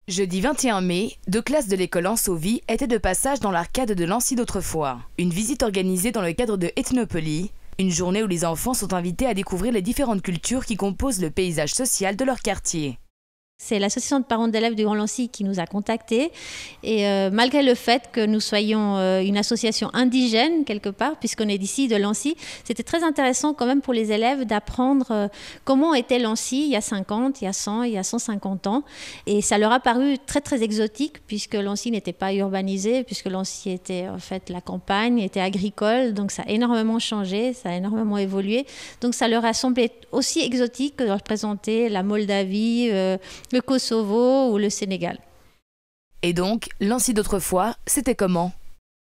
Jeudi 21 mai, 2 classes de l'école Ansovie étaient de passage dans l'arcade de Lancy d'autrefois. Une visite organisée dans le cadre de Ethnopoly, une journée où les enfants sont invités à découvrir les différentes cultures qui composent le paysage social de leur quartier. C'est l'association de parents d'élèves du Grand Lancy qui nous a contactés. Et malgré le fait que nous soyons une association indigène quelque part, puisqu'on est d'ici, de Lancy, c'était très intéressant quand même pour les élèves d'apprendre comment était Lancy il y a 50, il y a 100, il y a 150 ans. Et ça leur a paru très très exotique, puisque Lancy n'était pas urbanisé, puisque Lancy était en fait la campagne, était agricole. Donc ça a énormément changé, ça a énormément évolué. Donc ça leur a semblé aussi exotique que de représenter la Moldavie, le Kosovo ou le Sénégal. Et donc, Lancy d'autrefois, c'était comment ?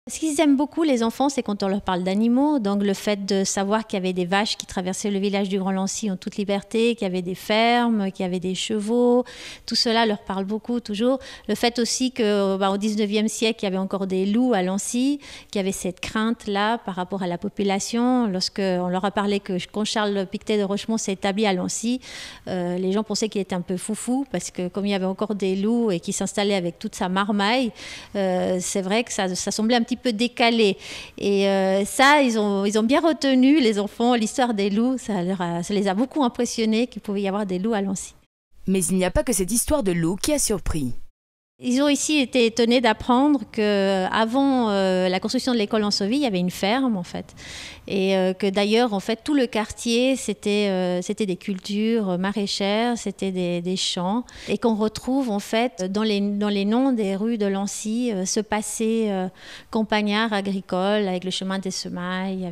Ce qu'ils aiment beaucoup, les enfants, c'est quand on leur parle d'animaux. Donc le fait de savoir qu'il y avait des vaches qui traversaient le village du Grand Lancy en toute liberté, qu'il y avait des fermes, qu'il y avait des chevaux, tout cela leur parle beaucoup toujours. Le fait aussi qu'au 19e siècle, il y avait encore des loups à Lancy, qu'il y avait cette crainte-là par rapport à la population. Lorsqu'on leur a parlé que quand Charles Pictet de Rochemont s'est établi à Lancy, les gens pensaient qu'il était un peu foufou parce que comme il y avait encore des loups et qu'il s'installait avec toute sa marmaille, c'est vrai que ça semblait un petit peu décalé. Et ça, ils ont bien retenu, les enfants, l'histoire des loups. Ça les a beaucoup impressionnés qu'il pouvait y avoir des loups à Lancy. Mais il n'y a pas que cette histoire de loup qui a surpris. Ils ont ici été étonnés d'apprendre qu'avant la construction de l'école Ansovie, il y avait une ferme en fait. Et que d'ailleurs, en fait, tout le quartier, c'était des cultures maraîchères, c'était des champs. Et qu'on retrouve en fait dans les noms des rues de Lancy ce passé campagnard agricole avec le chemin des semailles,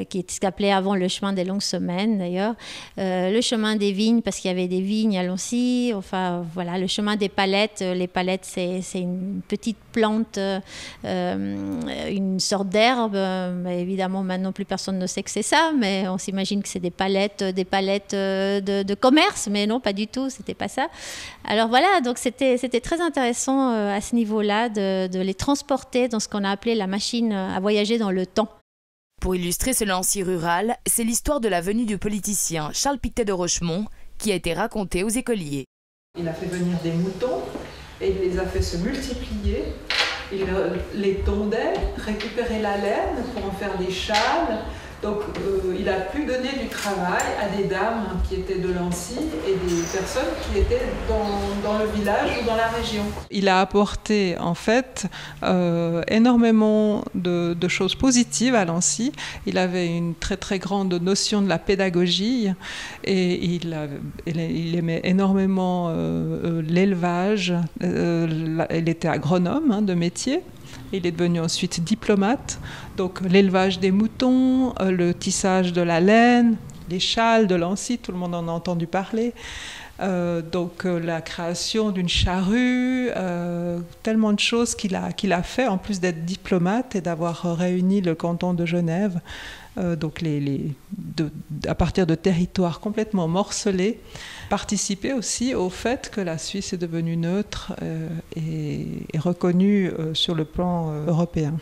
qui s'appelait avant le chemin des longues semaines d'ailleurs. Le chemin des vignes, parce qu'il y avait des vignes à Lancy. Enfin voilà, le chemin des palettes. Les palettes, c'est une petite plante, une sorte d'herbe. Évidemment, maintenant, plus personne ne sait que c'est ça, mais on s'imagine que c'est des palettes de commerce, mais non, pas du tout, c'était pas ça. Alors voilà, donc c'était très intéressant à ce niveau-là de les transporter dans ce qu'on a appelé la machine à voyager dans le temps. Pour illustrer ce Lancy rural, c'est l'histoire de la venue du politicien Charles Pictet de Rochemont qui a été racontée aux écoliers. Il a fait venir des moutons et il les a fait se multiplier. Il les tondait, récupérait la laine pour en faire des châles. Donc il a pu donner du travail à des dames qui étaient de Lancy et des personnes qui étaient dans le village ou dans la région. Il a apporté en fait énormément de choses positives à Lancy. Il avait une très très grande notion de la pédagogie et il aimait énormément l'élevage. Il était agronome de métier. Il est devenu ensuite diplomate. Donc l'élevage des moutons, le tissage de la laine, les châles de Lancy, tout le monde en a entendu parler. Donc la création d'une charrue, tellement de choses qu'il a fait, en plus d'être diplomate et d'avoir réuni le canton de Genève, donc à partir de territoires complètement morcelés, participer aussi au fait que la Suisse est devenue neutre et reconnue sur le plan européen.